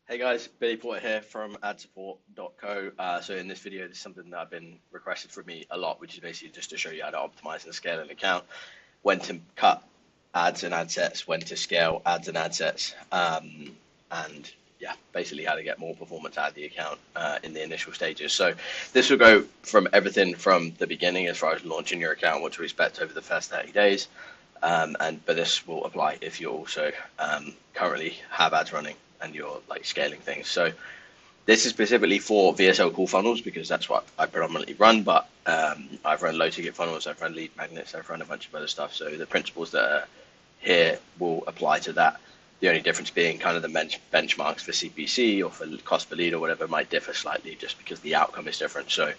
Hey guys, Billy Porter here from adsupport.co. So in this video, this is something that I've been requested from me a lot, which is basically just to show you how to optimize and scale an account, when to cut ads and ad sets, when to scale ads and ad sets, and yeah, basically how to get more performance out of the account in the initial stages. So this will go from everything from the beginning as far as launching your account, what to expect over the first 30 days, but this will apply if you also currently have ads running and you're like scaling things. So this is specifically for VSL call funnels because that's what I predominantly run, but I've run low ticket funnels, I've run lead magnets, I've run a bunch of other stuff. So the principles that are here will apply to that. The only difference being kind of the benchmarks for CPC or for cost per lead or whatever might differ slightly just because the outcome is different. So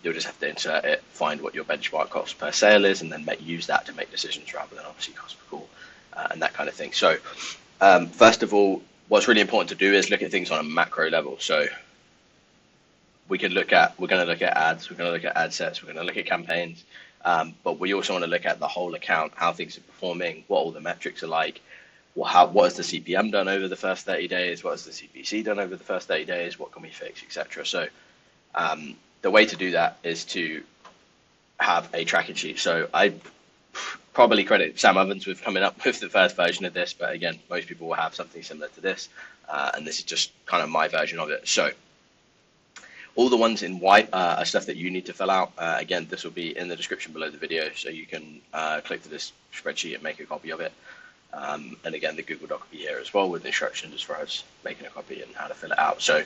you'll just have to insert it, find what your benchmark cost per sale is, and then use that to make decisions rather than obviously cost per call and that kind of thing. So first of all, what's really important to do is look at things on a macro level. So we're going to look at ads, we're going to look at ad sets, we're going to look at campaigns, but we also want to look at the whole account, how things are performing, what all the metrics are like, what has the CPM done over the first 30 days, what has the CPC done over the first 30 days, what can we fix, etc. So the way to do that is to have a tracking sheet. So I probably credit Sam Ovens with coming up with the first version of this, but again, most people will have something similar to this, and this is just kind of my version of it. So all the ones in white are stuff that you need to fill out. Again, this will be in the description below the video, so you can click to this spreadsheet and make a copy of it. And again, the Google Doc will be here as well with instructions as far as making a copy and how to fill it out. So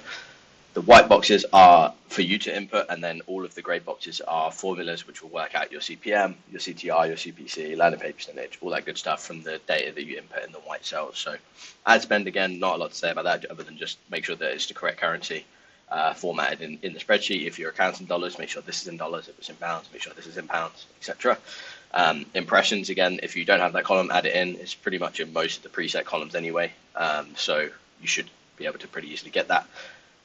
the white boxes are for you to input, and then all of the grey boxes are formulas which will work out your CPM, your CTR, your CPC, landing page percentage, all that good stuff from the data that you input in the white cells. So ad spend, again, not a lot to say about that other than just make sure that it's the correct currency formatted in the spreadsheet. If your account's in dollars, make sure this is in dollars. If it's in pounds, make sure this is in pounds, etc. Impressions, again, if you don't have that column, add it in. It's pretty much in most of the preset columns anyway, so you should be able to pretty easily get that.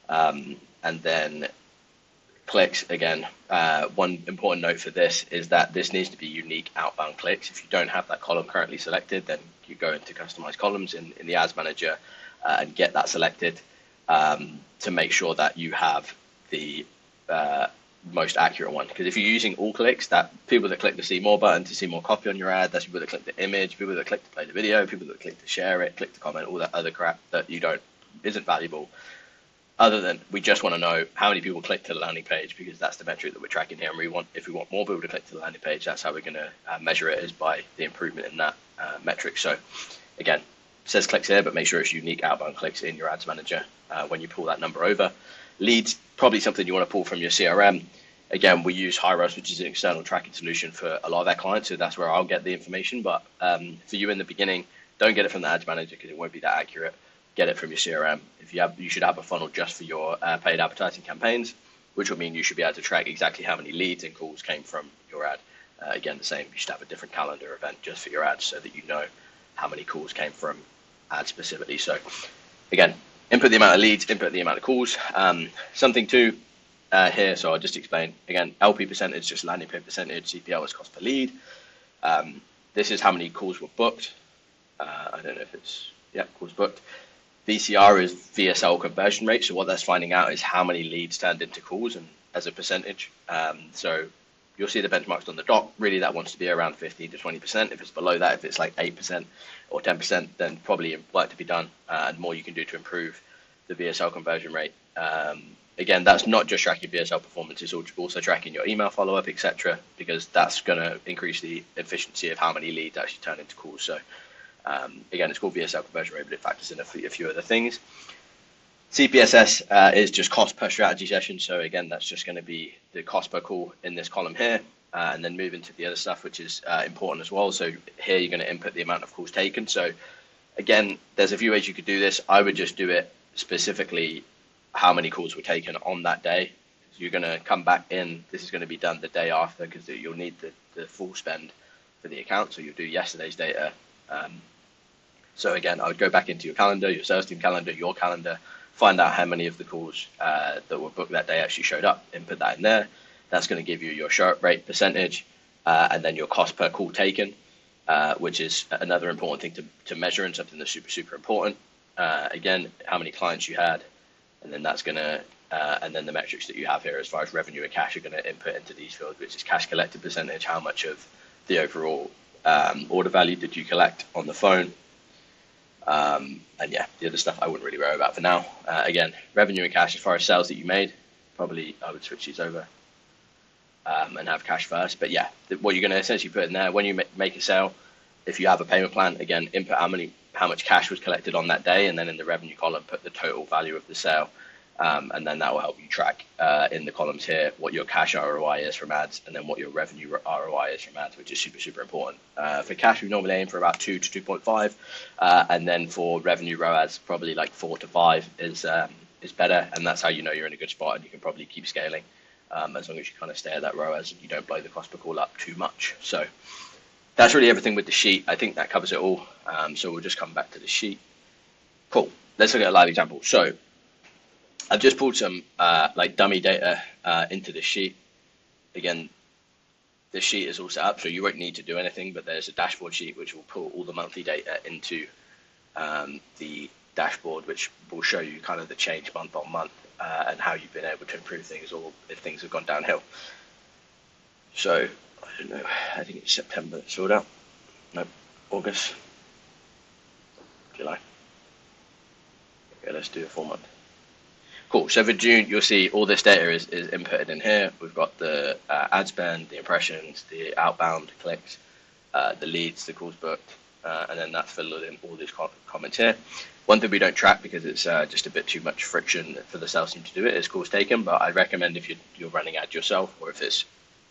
And then clicks, again, one important note for this is that this needs to be unique outbound clicks. If you don't have that column currently selected, then you go into customize columns in the ads manager and get that selected to make sure that you have the most accurate one. Because if you're using all clicks, that people that click the see more button to see more copy on your ad, that's people that click the image, people that click to play the video, people that click to share it, click to comment, all that other crap that isn't valuable. Other than we just want to know how many people click to the landing page, because that's the metric that we're tracking here. And if we want more people to click to the landing page, that's how we're going to measure it, is by the improvement in that metric. So again, it says clicks here, but make sure it's unique outbound clicks in your ads manager when you pull that number over. Leads, probably something you want to pull from your CRM. Again, we use Hyros, which is an external tracking solution for a lot of our clients, so that's where I'll get the information. But for you in the beginning, don't get it from the ads manager because it won't be that accurate. Get it from your CRM. You should have a funnel just for your paid advertising campaigns, which will mean you should be able to track exactly how many leads and calls came from your ad. Again, the same, you should have a different calendar event just for your ads so that you know how many calls came from ads specifically. So again, input the amount of leads, input the amount of calls. Something to here, so I'll just explain. Again, LP percentage, just landing page percentage, CPL is cost per lead. This is how many calls were booked. I don't know if it's, yeah, calls booked. VCR is VSL conversion rate. So what that's finding out is how many leads turned into calls and as a percentage. So you'll see the benchmarks on the doc. Really, that wants to be around 15 to 20%. If it's below that, if it's like 8% or 10%, then probably work to be done and more you can do to improve the VSL conversion rate. Again, that's not just tracking VSL performance, it's also tracking your email follow-up, etc., because that's going to increase the efficiency of how many leads actually turn into calls. So again, it's called VSL conversion rate, but it factors in a few other things. CPSS is just cost per strategy session. So again, that's just going to be the cost per call in this column here, and then move into the other stuff, which is important as well. So here you're going to input the amount of calls taken. So again, there's a few ways you could do this. I would just do it specifically how many calls were taken on that day. So you're going to come back in. This is going to be done the day after because you'll need the full spend for the account. So you'll do yesterday's data. So again, I would go back into your calendar, your sales team calendar, your calendar, find out how many of the calls that were booked that day actually showed up, input that in there. That's going to give you your show up rate percentage and then your cost per call taken, which is another important thing to measure and something that's super, super important. again, how many clients you had, and then that's going to, and then the metrics that you have here as far as revenue and cash are going to input into these fields, which is cash collected percentage, how much of the overall order value did you collect on the phone. And yeah, the other stuff I wouldn't really worry about for now. Again, revenue and cash as far as sales that you made, probably I would switch these over and have cash first. But yeah, what you're going to essentially put in there when you make a sale, if you have a payment plan, again, input how much cash was collected on that day, and then in the revenue column, put the total value of the sale. And then that will help you track in the columns here what your cash ROI is from ads, and then what your revenue ROI is from ads, which is super, super important. For cash, we normally aim for about 2 to 2.5, and then for revenue ROAS, probably like 4 to 5 is better, and that's how you know you're in a good spot, and you can probably keep scaling as long as you kind of stay at that ROAS and you don't blow the cost per call up too much. So that's really everything with the sheet. I think that covers it all. So we'll just come back to the sheet. Cool. Let's look at a live example. So I've just pulled some like dummy data into the sheet. Again, this sheet is all set up, so you won't need to do anything, but there's a dashboard sheet which will pull all the monthly data into the dashboard, which will show you kind of the change month on month and how you've been able to improve things, or if things have gone downhill. So, I don't know, I think it's September it's filled out. Nope, August, July. Okay, let's do a full month. Cool. So for June, you'll see all this data is inputted in here. We've got the ad spend, the impressions, the outbound clicks, the leads, the calls booked, and then that's filled in all these comments here. One thing we don't track because it's just a bit too much friction for the sales team to do it is calls taken, but I recommend if you're running ads yourself, or if it's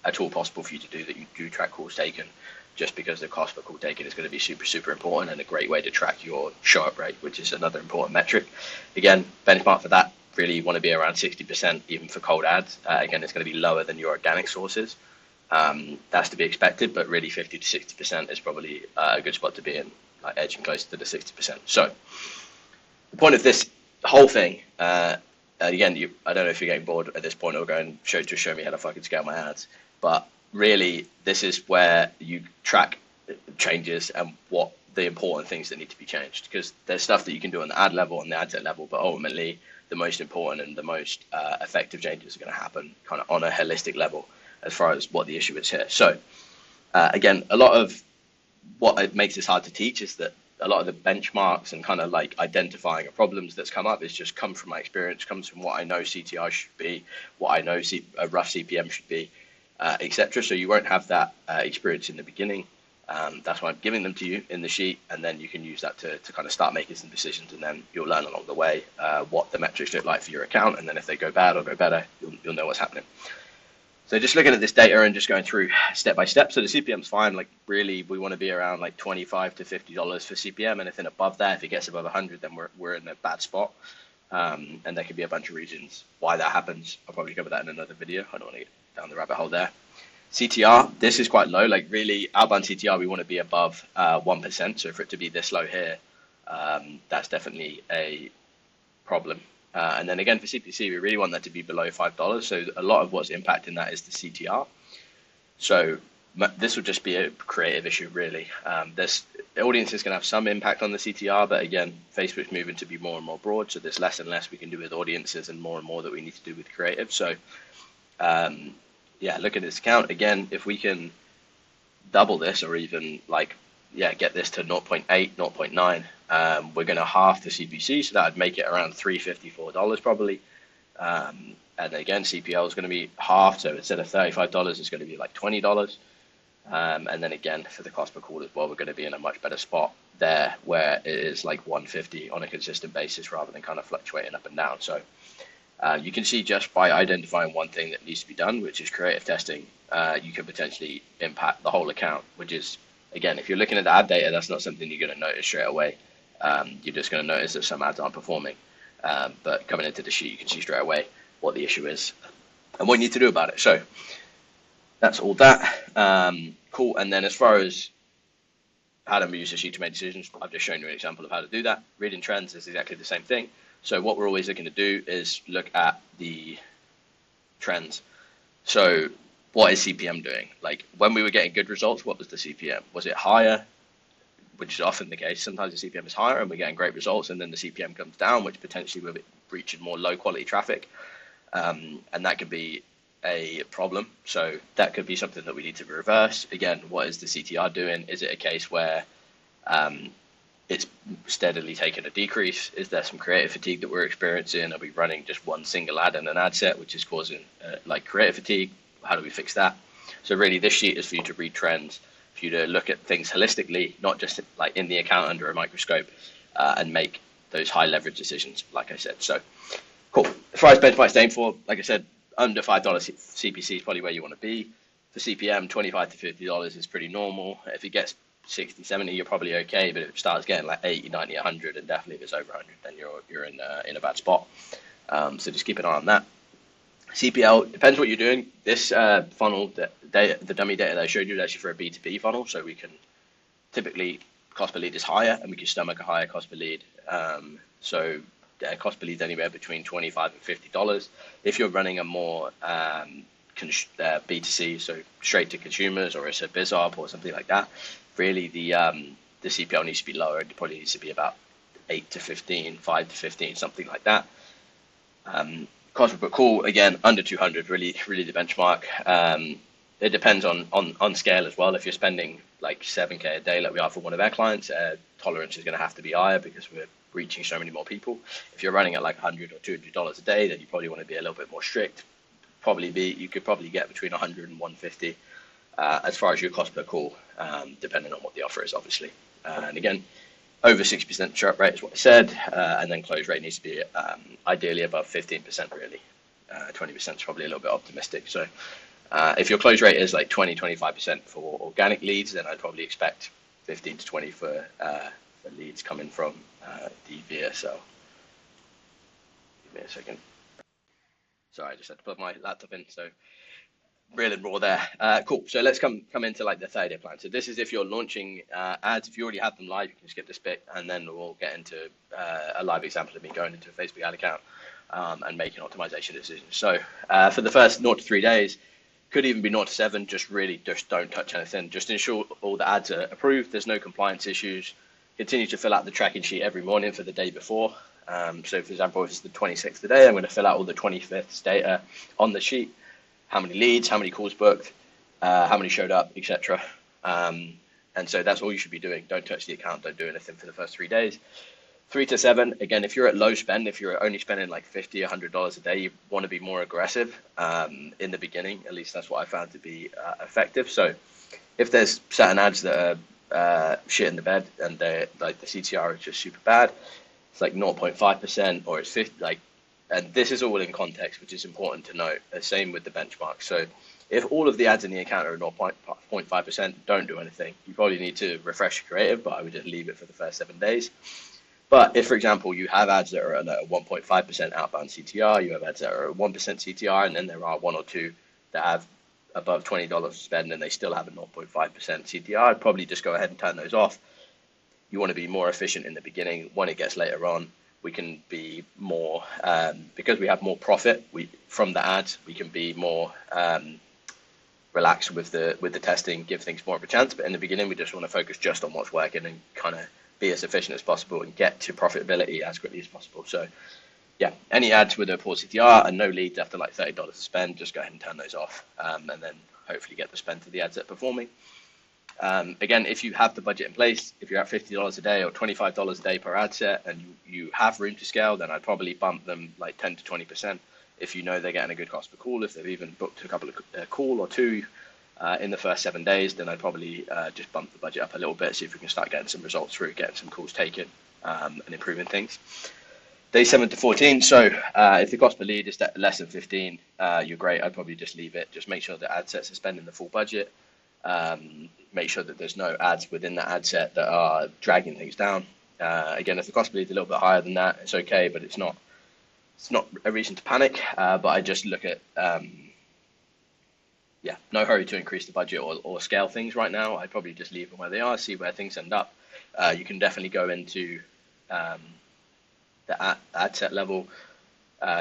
at all possible for you to do that, you do track calls taken, just because the cost per call taken is going to be super, super important, and a great way to track your show up rate, which is another important metric. Again, benchmark for that. Really want to be around 60% even for cold ads. Again, it's going to be lower than your organic sources. That's to be expected, but really 50 to 60% is probably a good spot to be in, like edging closer to the 60%. So the point of this whole thing, again, I don't know if you're getting bored at this point or going to show me how to fucking scale my ads, but really this is where you track changes and what the important things that need to be changed, because there's stuff that you can do on the ad level and the ad set level, but ultimately the most important and the most effective changes are going to happen kind of on a holistic level as far as what the issue is here. So again, a lot of what makes this hard to teach is that a lot of the benchmarks and kind of like identifying problems that's come up is just come from my experience, comes from what I know CTR should be, what I know a rough CPM should be, etc. So you won't have that experience in the beginning. That's why I'm giving them to you in the sheet, and then you can use that to kind of start making some decisions, and then you'll learn along the way what the metrics look like for your account, and then if they go bad or go better, you'll know what's happening. So just looking at this data and just going through step by step. So the CPM's fine. Like really, we want to be around like $25 to $50 for CPM. Anything above that, if it gets above 100, then we're in a bad spot. And there could be a bunch of reasons why that happens. I'll probably cover that in another video. I don't want to get down the rabbit hole there. CTR, this is quite low. Like really, outbound CTR, we want to be above 1%. So for it to be this low here, that's definitely a problem. And then again, for CPC, we really want that to be below $5. So a lot of what's impacting that is the CTR. So this will just be a creative issue, really. The audience is going to have some impact on the CTR, but again, Facebook's moving to be more and more broad. So there's less and less we can do with audiences and more that we need to do with creative. So yeah, look at this account. Again, if we can double this or even get this to 0.8, 0.9, we're going to halve the CPC, so that would make it around $354 probably. And again, CPL is going to be halved, so instead of $35, it's going to be like $20. And then again, for the cost per call as well, we're going to be in a much better spot there, where it is like $150 on a consistent basis rather than kind of fluctuating up and down. So you can see just by identifying one thing that needs to be done, which is creative testing, you can potentially impact the whole account, which is, again, if you're looking at the ad data, that's not something you're going to notice straight away. You're just going to notice that some ads aren't performing. But coming into the sheet, you can see straight away what the issue is and what you need to do about it. So that's all that. Cool. And then as far as how to use the sheet to make decisions, I've just shown you an example of how to do that. Reading trends is exactly the same thing. So what we're always looking to do is look at the trends. So what is CPM doing? Like when we were getting good results, what was the CPM? Was it higher? which is often the case. Sometimes the CPM is higher and we're getting great results, and then the CPM comes down, which potentially we're reaching more low quality traffic, and that could be a problem. So that could be something that we need to reverse. Again, what is the CTR doing? Is it a case where it's steadily taking a decrease? Is there some creative fatigue that we're experiencing? Are we running just one single ad in an ad set, which is causing like creative fatigue? How do we fix that? So really, this sheet is for you to read trends, for you to look at things holistically, not just like in the account under a microscope, and make those high leverage decisions, like I said. So cool. As far as benchmarks to aim for, like I said, under $5 CPC is probably where you want to be. For CPM, $25 to $50 is pretty normal. If it gets 60, 70, you're probably okay, but if it starts getting like 80, 90, 100, and definitely if it's over 100, then you're in a bad spot. So just keep an eye on that. CPL, depends what you're doing. This funnel, the dummy data that I showed you is actually for a B2B funnel, so we can typically, cost per lead is higher, and we can stomach a higher cost per lead. So cost per lead is anywhere between $25 and $50. If you're running a more B2C, so straight to consumers, or it's a biz op or something like that, really the CPL needs to be lower. It probably needs to be about 8 to 15, 5 to 15, something like that. Cost per call, again, under 200, really the benchmark. It depends on scale as well. If you're spending like 7K a day like we are for one of our clients, tolerance is going to have to be higher because we're reaching so many more people. If you're running at like $100 or $200 a day, then you probably want to be a little bit more strict. You could probably get between 100 and 150 as far as your cost per call, depending on what the offer is, obviously. And again, over 60% churn rate is what I said, and then close rate needs to be ideally above 15%, really. 20% is probably a little bit optimistic. So if your close rate is like 20-25% for organic leads, then I'd probably expect 15 to 20 for leads coming from the VSL. Give me a second. Sorry, I just had to put my laptop in, so real and raw there. Cool. So let's come into like the 30-day plan. So this is if you're launching ads. If you already have them live, you can skip this bit, and then we'll get into a live example of me going into a Facebook ad account and making optimization decisions. So for the first 0 to 3 days, could even be 0 to 7, just don't touch anything. Just ensure all the ads are approved. There's no compliance issues. Continue to fill out the tracking sheet every morning for the day before. So for example, if it's the 26th today, I'm going to fill out all the 25th data on the sheet. How many leads, how many calls booked, how many showed up, etc. And so that's all you should be doing. Don't touch the account. Don't do anything for the first 3 days. 3 to 7, again, if you're at low spend, if you're only spending like $50, $100 a day, you want to be more aggressive in the beginning. At least that's what I found to be effective. So if there's certain ads that are shit in the bed and they're like the CTR is just super bad, it's like 0.5% or it's 50, and this is all in context, which is important to note. The same with the benchmark. So if all of the ads in the account are 0.5%, don't do anything. You probably need to refresh your creative, but I would just leave it for the first 7 days. But if, for example, you have ads that are at a 1.5% outbound CTR, you have ads that are at 1% CTR, and then there are 1 or 2 that have above $20 to spend and they still have a 0.5% CTR, I'd probably just go ahead and turn those off. You want to be more efficient in the beginning. When it gets later on, we can be more, because we have more profit from the ads, we can be more relaxed with the testing, give things more of a chance. But in the beginning, we just want to focus just on what's working and kind of be as efficient as possible and get to profitability as quickly as possible. So yeah, any ads with a poor CTR and no leads after like $30 to spend, just go ahead and turn those off, and then hopefully get the spend to the ads that are performing. Again, if you have the budget in place, if you're at $50 a day or $25 a day per ad set and you have room to scale, then I'd probably bump them like 10 to 20% if you know they're getting a good cost per call. If they've even booked a couple of call or two in the first 7 days, then I'd probably just bump the budget up a little bit, see if we can start getting some results through, getting some calls taken, and improving things. Day 7 to 14. So if the cost per lead is less than 15, you're great. I'd probably just leave it. Just make sure that ad sets are spending the full budget. Make sure that there's no ads within that ad set that are dragging things down. Again, if the cost per lead is a little bit higher than that, it's okay, but it's not a reason to panic. But I just look at no hurry to increase the budget or scale things right now. I'd probably just leave them where they are, see where things end up. You can definitely go into the ad set level,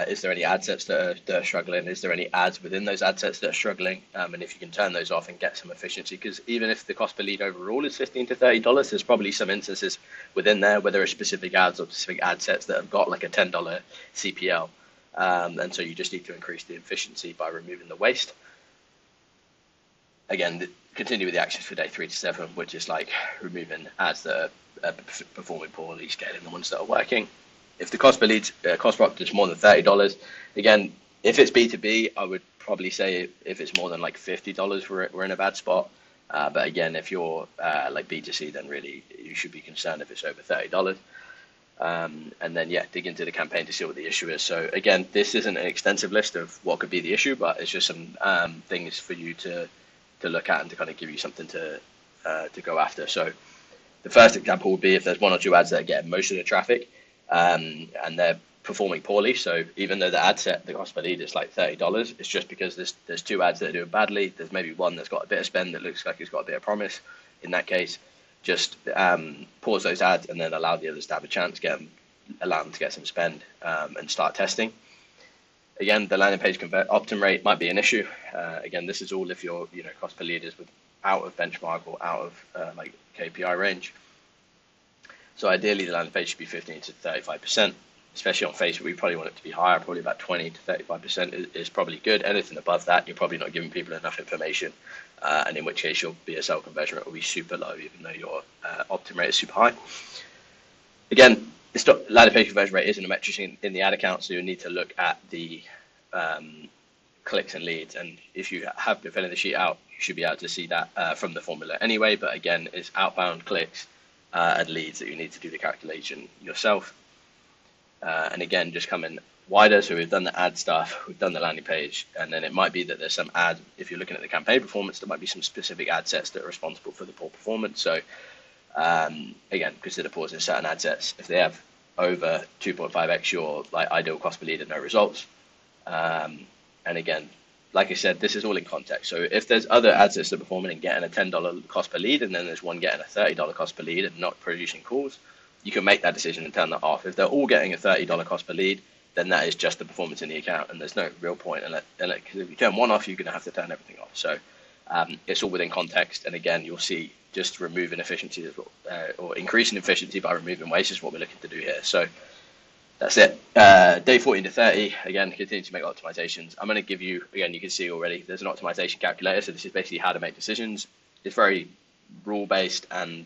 Is there any ad sets that are struggling? Is there any ads within those ad sets that are struggling? And if you can turn those off and get some efficiency, because even if the cost per lead overall is $15 to $30, there's probably some instances within there where there are specific ads or specific ad sets that have got like a $10 CPL. And so you just need to increase the efficiency by removing the waste. Again, continue with the actions for day 3 to 7, which is like removing ads that are performing poorly, scaling the ones that are working. If the cost per lead, cost per opt is more than $30, again, if it's B2B, I would probably say if it's more than like $50, we're in a bad spot. But again, if you're like B2C, then really you should be concerned if it's over $30. And then, yeah, dig into the campaign to see what the issue is. So again, this isn't an extensive list of what could be the issue, but it's just some things for you to look at and to kind of give you something to go after. So the first example would be if there's 1 or 2 ads that get most of the traffic, and they're performing poorly. So even though the ad set, the cost per lead is like $30, it's just because there's 2 ads that are doing badly. There's maybe one that's got a bit of spend that looks like it's got a bit of promise. In that case, just pause those ads and then allow the others to have a chance, allow them to get some spend, and start testing. Again, the landing page opt-in rate might be an issue. Again, this is all if your cost per lead is out of benchmark or out of like KPI range. So ideally, the landing page should be 15 to 35%, especially on Facebook. We probably want it to be higher, probably about 20 to 35% is probably good. Anything above that, you're probably not giving people enough information, and in which case your VSL conversion rate will be super low, even though your opt-in rate is super high. Again, this landing page conversion rate isn't a metric in the ad account, so you need to look at the clicks and leads. And if you have been filling the sheet out, you should be able to see that from the formula anyway. But again, it's outbound clicks and leads that you need to do the calculation yourself. And again, just come in wider. So we've done the ad stuff, we've done the landing page, and then it might be that there's some ad, if you're looking at the campaign performance, there might be some specific ad sets that are responsible for the poor performance. So again, consider pausing certain ad sets. If they have over 2.5x your like ideal cost per lead and no results. And again, like I said, this is all in context. So if there's other ad sets that are performing and getting a $10 cost per lead, and then there's one getting a $30 cost per lead and not producing calls, you can make that decision and turn that off. If they're all getting a $30 cost per lead, then that is just the performance in the account, and there's no real point. Because if you turn one off, you're going to have to turn everything off. So it's all within context. And again, you'll see just removing efficiency or increasing efficiency by removing waste is what we're looking to do here. So that's it. Day 14 to 30, again, continue to make optimizations. I'm going to give you, again, you can see already, there's an optimization calculator. So this is basically how to make decisions. It's very rule-based and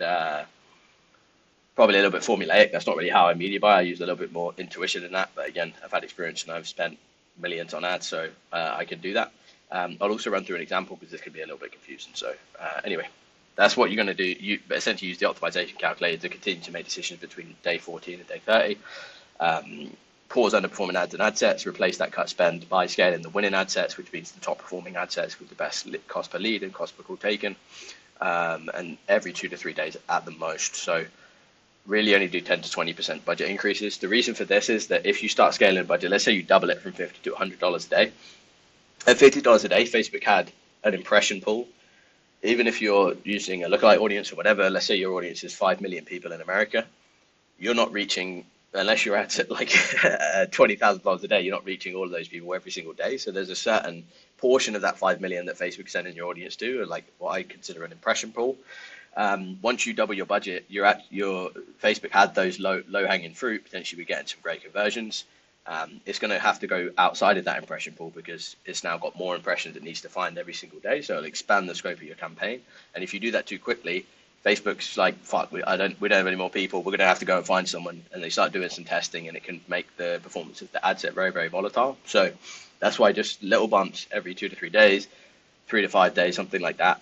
probably a little bit formulaic. That's not really how I media buy. I use a little bit more intuition than that. But again, I've had experience and I've spent millions on ads, so I can do that. I'll also run through an example because this could be a little bit confusing. So anyway, that's what you're going to do. You essentially use the optimization calculator to continue to make decisions between day 14 and day 30. Pause underperforming ads and ad sets, replace that cut spend by scaling the winning ad sets, which means the top performing ad sets with the best cost per lead and cost per call taken, and every 2 to 3 days at the most. So really only do 10 to 20% budget increases. The reason for this is that if you start scaling a budget, let's say you double it from $50 to $100 a day. At $50 a day, Facebook had an impression pool. Even if you're using a lookalike audience or whatever, let's say your audience is 5 million people in America, you're not reaching, unless you're at like $20,000 a day, you're not reaching all of those people every single day. So there's a certain portion of that 5 million that Facebook's sending your audience to, like what I consider an impression pool. Once you double your budget, Facebook had those low hanging fruit, potentially we're getting some great conversions. It's going to have to go outside of that impression pool because it's now got more impressions it needs to find every single day. So it'll expand the scope of your campaign. And if you do that too quickly, Facebook's like, fuck, we don't have any more people. We're going to have to go and find someone. And they start doing some testing, and it can make the performance of the ad set very, very volatile. So that's why just little bumps every 2 to 3 days, 3 to 5 days, something like that.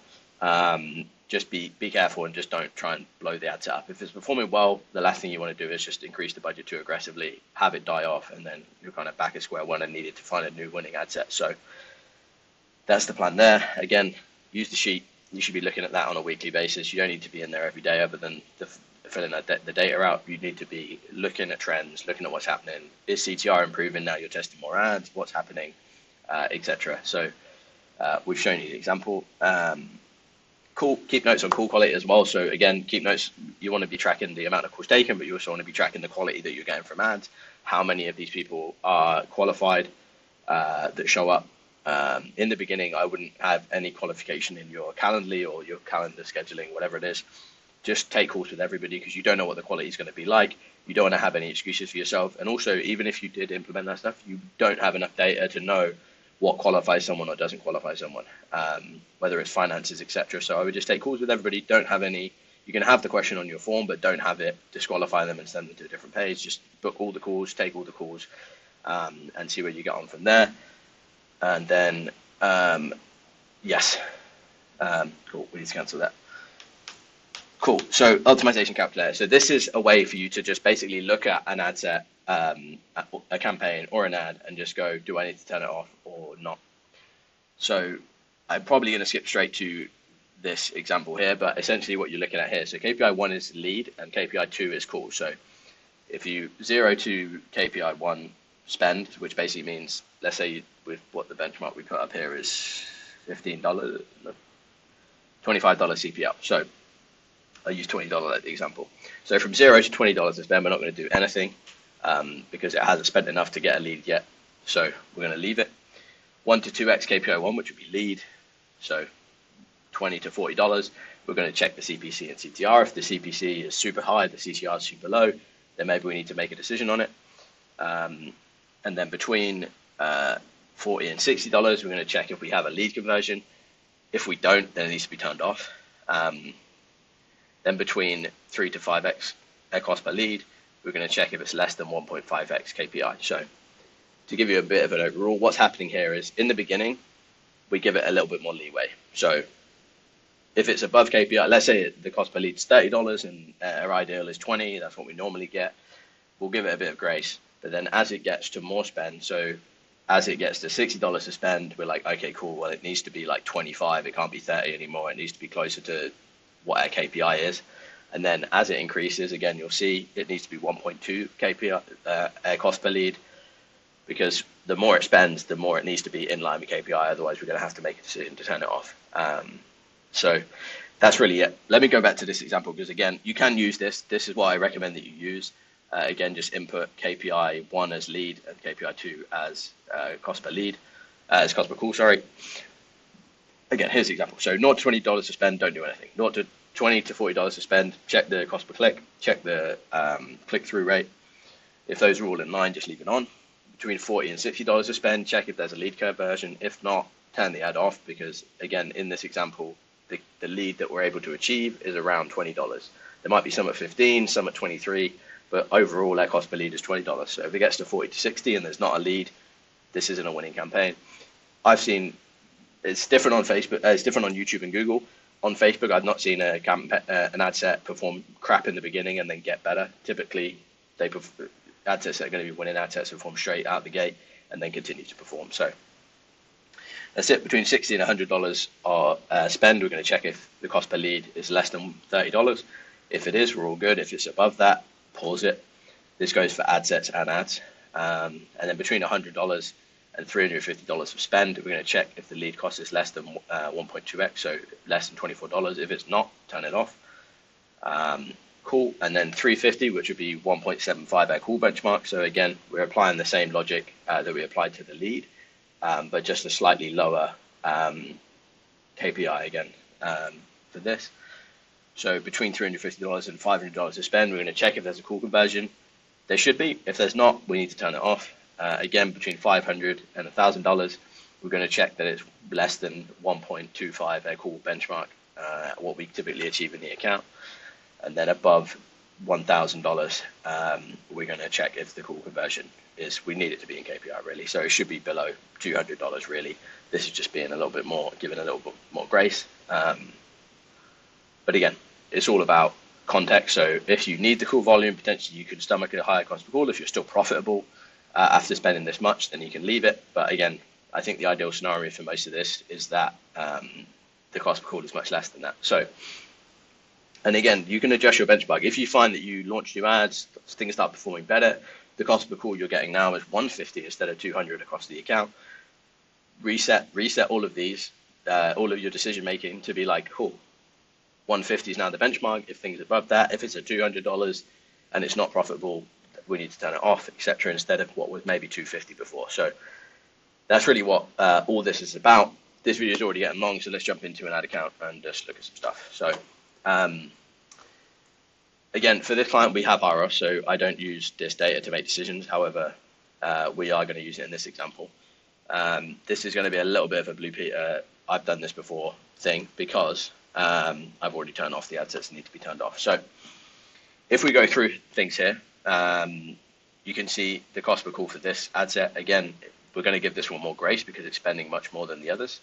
Just be careful and just don't try and blow the ad set up. If it's performing well, the last thing you want to do is just increase the budget too aggressively, have it die off, and then you're kind of back at square one and needed to find a new winning ad set. So that's the plan there. Again, use the sheet. You should be looking at that on a weekly basis. You don't need to be in there every day other than filling the data out. You need to be looking at trends, looking at what's happening. Is CTR improving now you're testing more ads? What's happening, etc. So we've shown you the example. Keep notes on call quality as well. So again, keep notes. You want to be tracking the amount of calls taken, but you also want to be tracking the quality that you're getting from ads. how many of these people are qualified that show up. In the beginning, I wouldn't have any qualification in your Calendly or your calendar scheduling, whatever it is. Just take calls with everybody because you don't know what the quality is going to be like. You don't want to have any excuses for yourself. And also, even if you did implement that stuff, you don't have enough data to know what qualifies someone or doesn't qualify someone, whether it's finances, etc. So I would just take calls with everybody. Don't have any. You can have the question on your form, but don't have it disqualify them and send them to a different page. Just book all the calls, take all the calls, and see where you get on from there. And then, yes, cool. We need to cancel that. Cool. So optimization calculator. So this is a way for you to just basically look at an ad set, a campaign or an ad, and just go, do I need to turn it off or not? So I'm probably going to skip straight to this example here, but essentially what you're looking at here. So KPI 1 is lead and KPI 2 is call. So if you 0 to KPI 1 spend, which basically means, let's say with what the benchmark we put up here is $15, $25 CPL. So I use $20 as the example. So from 0 to $20 to spend, we're not going to do anything because it hasn't spent enough to get a lead yet. So we're going to leave it. 1 to 2x KPI 1, which would be lead. So $20 to $40. We're going to check the CPC and CTR. If the CPC is super high, the CTR is super low, then maybe we need to make a decision on it. And then between $40 and $60, we're going to check if we have a lead conversion. If we don't, then it needs to be turned off. Then between 3 to 5x cost per lead, we're going to check if it's less than 1.5x KPI. So to give you a bit of an overall, what's happening here is in the beginning, we give it a little bit more leeway. So if it's above KPI, let's say the cost per lead is $30 and our ideal is 20, that's what we normally get. We'll give it a bit of grace. But then as it gets to more spend, so as it gets to $60 to spend, we're like, okay, cool. Well, it needs to be like 25. It can't be 30 anymore. It needs to be closer to what our KPI is. And then as it increases, again, you'll see it needs to be 1.2 KPI air cost per lead, because the more it spends, the more it needs to be in line with KPI. Otherwise, we're going to have to make a decision to turn it off. So that's really it. Let me go back to this example because, again, you can use this. This is what I recommend that you use. Again, just input KPI 1 as lead and KPI 2 as cost per lead, as cost per call, sorry. Again, here's the example. So $0 to $20 to spend, don't do anything. $0 to $20 to $40 to spend, check the cost per click, check the click-through rate. If those are all in line, just leave it on. Between $40 and $60 to spend, check if there's a lead conversion. If not, turn the ad off because, again, in this example, the lead that we're able to achieve is around $20. There might be some at 15, some at 23, but overall our cost per lead is $20. So if it gets to 40 to 60 and there's not a lead, this isn't a winning campaign. I've seen it's different on Facebook, it's different on YouTube and Google. On Facebook, I've not seen an ad set perform crap in the beginning and then get better. Typically, ad sets that are going to be winning ad sets perform straight out the gate and then continue to perform. So that's it. Between $60 and $100 are spend. We're going to check if the cost per lead is less than $30. If it is, we're all good. If it's above that, pause it. This goes for ad sets and ads. And then between $100 and $350 of spend, we're going to check if the lead cost is less than 1.2x, so less than $24. If it's not, turn it off. Cool. And then $350, which would be 1.75 our call benchmark. So again, we're applying the same logic that we applied to the lead, but just a slightly lower KPI again for this. So between $350 and $500 to spend, we're going to check if there's a call conversion. There should be. If there's not, we need to turn it off. Again, between $500 and $1,000, we're going to check that it's less than 1.25 our call benchmark, what we typically achieve in the account. And then above $1,000, we're going to check if the call conversion is, we need it to be in KPI really. So it should be below $200 really. This is just being a little bit more, giving a little bit more grace. But again, it's all about context. So if you need the call volume, potentially you could stomach a higher cost per call. If you're still profitable after spending this much, then you can leave it. But again, I think the ideal scenario for most of this is that the cost per call is much less than that. So, and again, you can adjust your benchmark. If you find that you launch new ads, things start performing better, the cost per call you're getting now is 150 instead of 200 across the account. Reset all of these, all of your decision making to be like, cool, 150 is now the benchmark. If things above that, if it's at $200 and it's not profitable, we need to turn it off, etc., instead of what was maybe 250 before. So that's really what all this is about. This video is already getting long, so let's jump into an ad account and just look at some stuff. So again, for this client, we have ROS, so I don't use this data to make decisions. However, we are going to use it in this example. This is going to be a little bit of a blue Peter, I've done this before thing, because I've already turned off the ad sets that need to be turned off. So if we go through things here, you can see the cost per call for this ad set. Again, we're going to give this one more grace because it's spending much more than the others.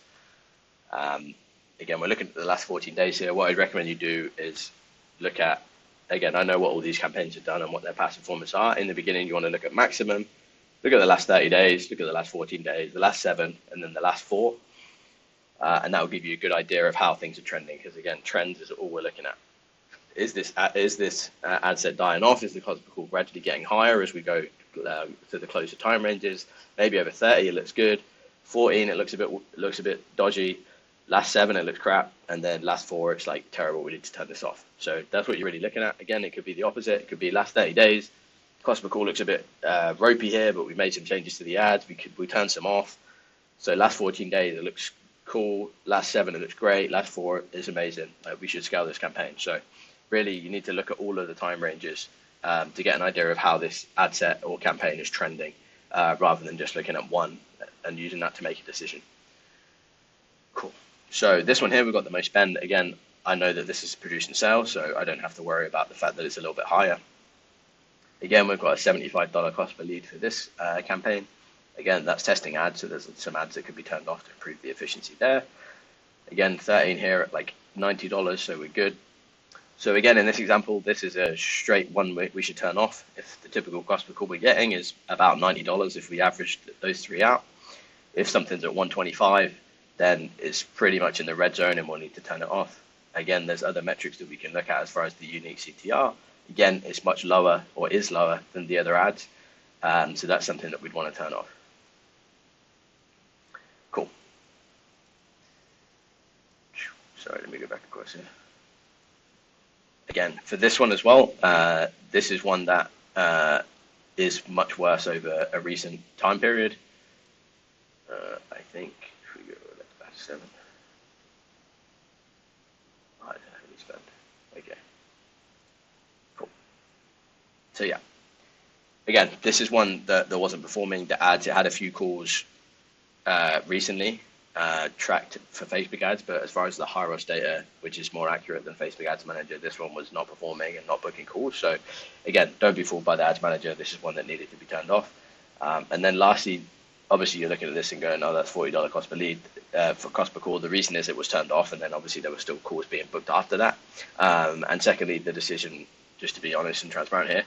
Again, we're looking at the last 14 days here. What I'd recommend you do is look at, again, I know what all these campaigns have done and what their past performance are. In the beginning, you want to look at maximum, look at the last 30 days, look at the last 14 days, the last 7, and then the last 4. And that will give you a good idea of how things are trending, because again, trends is all we're looking at. Is this ad set dying off? Is the cost per call gradually getting higher as we go to the closer time ranges? Maybe over 30, it looks good. 14, it looks a bit dodgy. Last 7, it looks crap, and then last 4, it's like terrible. We need to turn this off. So that's what you're really looking at. Again, it could be the opposite. It could be last 30 days. Cost per call looks a bit ropey here, but we made some changes to the ads. We turned some off. So last 14 days, it looks cool. Last 7, it looks great. Last 4 is amazing. We should scale this campaign. So really, you need to look at all of the time ranges to get an idea of how this ad set or campaign is trending, rather than just looking at one and using that to make a decision. Cool. So this one here, we've got the most spend. Again, I know that this is producing sales, so I don't have to worry about the fact that it's a little bit higher. Again, we've got a $75 cost per lead for this campaign. Again, that's testing ads, so there's some ads that could be turned off to improve the efficiency there. Again, 13 here at like $90, so we're good. So again, in this example, this is a straight one we should turn off. If the typical cost per call we're getting is about $90, if we average those 3 out. If something's at 125, then it's pretty much in the red zone and we'll need to turn it off. Again, there's other metrics that we can look at as far as the unique CTR. Again, it's much lower, or is lower, than the other ads. So that's something that we'd want to turn off. Cool. Sorry, let me go back across here. Again, for this one as well, this is one that is much worse over a recent time period. I think if we go back to 7. I don't have any spend. Okay. Cool. So yeah. Again, this is one that wasn't performing. The ads, it had a few calls recently tracked for Facebook ads, but as far as the HiROS data, which is more accurate than Facebook Ads Manager, this one was not performing and not booking calls. So again, don't be fooled by the Ads Manager. This is one that needed to be turned off. And then lastly, obviously you're looking at this and going, oh, that's $40 cost per lead for cost per call. The reason is it was turned off, and then obviously there were still calls being booked after that. And secondly, the decision, just to be honest and transparent here,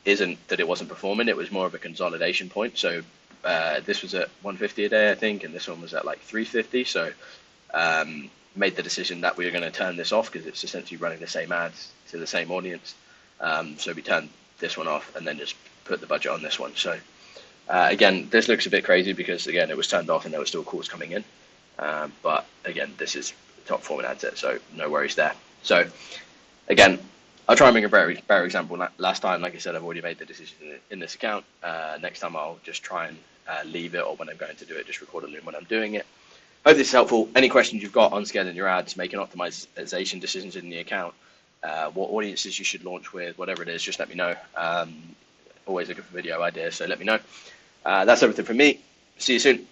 isn't that it wasn't performing. It was more of a consolidation point. So this was at 150 a day, I think, and this one was at like 350. So made the decision that we were going to turn this off because it's essentially running the same ads to the same audience. So we turned this one off and then just put the budget on this one. So again, this looks a bit crazy because, again, it was turned off and there were still calls coming in. But again, this is top performing ad set, so no worries there. So again, I'll try and make a better example. Last time, like I said, I've already made the decision in this account. Next time I'll just try and leave it, or when I'm going to do it, just record a loom when I'm doing it. Hope this is helpful. Any questions you've got on scaling your ads, making optimization decisions in the account, what audiences you should launch with, whatever it is, just let me know. Always looking for video ideas, so let me know. That's everything from me. See you soon.